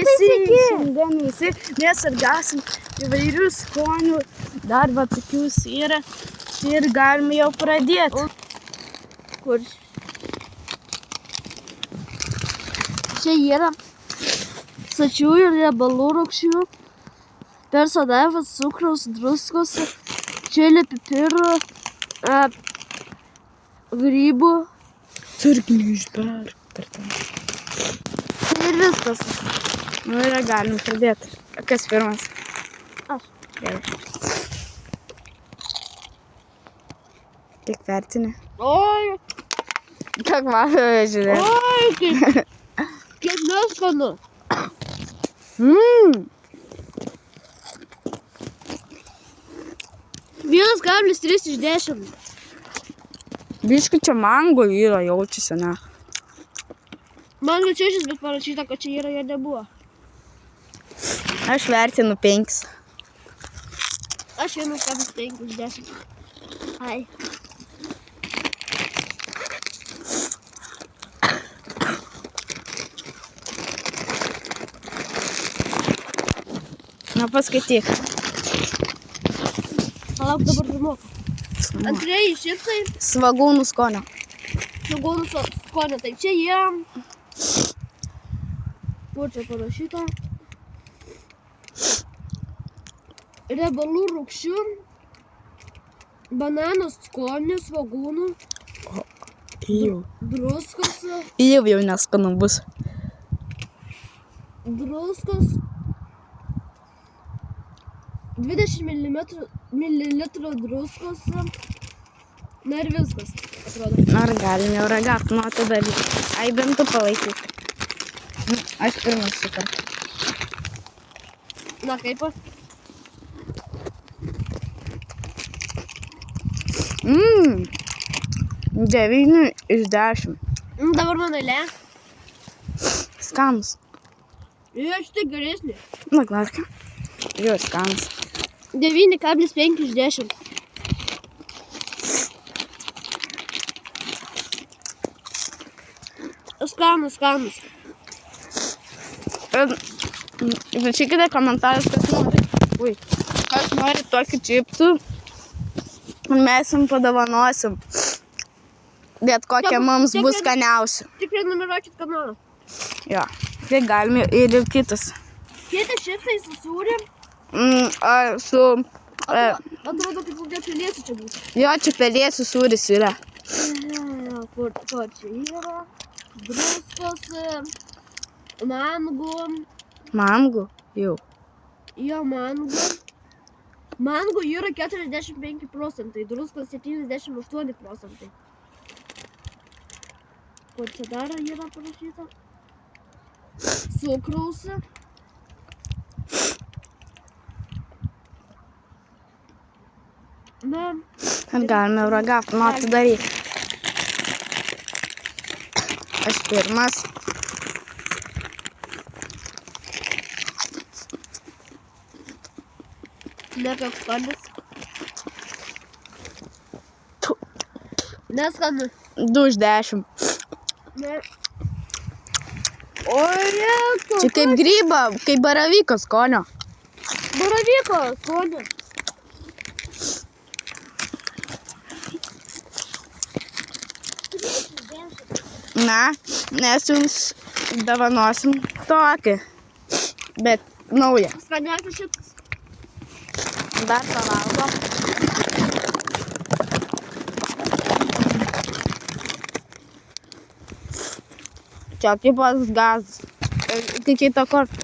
šiandien visi mes atgasim įvairių skonių, dar va tokius yra ir galime jau pradėti. Kur? Čia yra sočiųjų riebalų rūgščių, persodavęs cukraus, druskos, čili, pipirų, grybų. Turkinių išberk. Ir viskas. Nu ir galim pradėti. Kas pirmas? Aš. Gerai. Kiek vertini? Oi, Kiek man žiūrėti? oi, kaip neskanu. Mmm. 1,3 iš 10. Biškai čia mango yra, jaučiasi, ne? Mango čiužis, bet parašyta, kad čia yra, jo nebuvo. Aš vertinu 5. Aš 1,5 iš 10. Ai. Na, paskaityk. Palauk, dabar žmoku. Antrieji šipsai, Svagūnų skonio. svagūnų skonio. Tai čia jie... Kur čia parašyta? Riebalų rūgščių, banano skonio, svagūnų, Jau. druskos, Jau neskanu bus. druskos, 20 ml druskos, na ir viskas, atrodo. Ar galim jau ragauti, nu tada ai bent tu palaikyk. Aš pirmas šitą. Na kaip? Mmm. 9 iš 10. Dabar mano eilė. Skanus. Jo, šitai geresnė. Na, klarka. Jo, skanus. 9,5 iš 10. Skanus. Rašykite komentarus, kas nori. Kas nori tokį čipsų. Mes jums padovanosim. Bet kokie mums bus skaniausi. Tikrai numeruokit kanalą. Jo. Tai galime ir kitas. Kitas šipsai su sūriu. Su... Atrodo, kaip kokia pelėsiu čia būtų. Jo, čia pelėsių sūris yra. Kur čia yra? Druskos, mango. Mango? Jau. Jo, mango. Mango yra 45%, druskos 78%. Kur čia dar yra parašyta? Cukraus. Na, Ar galime ragauti, nu atidaryk. Aš pirmas. ne koks skonis. Neskanu. 2 iš 10. Ne. Oi, Čia kaip gryba, kaip baravyko skonio. baravyko skonio. Na, mes jums dovanosim tokį. Bet naują. Skaniausias šitas. Dar pavalgo. Čia kaip pas gazas. Iki kito karto.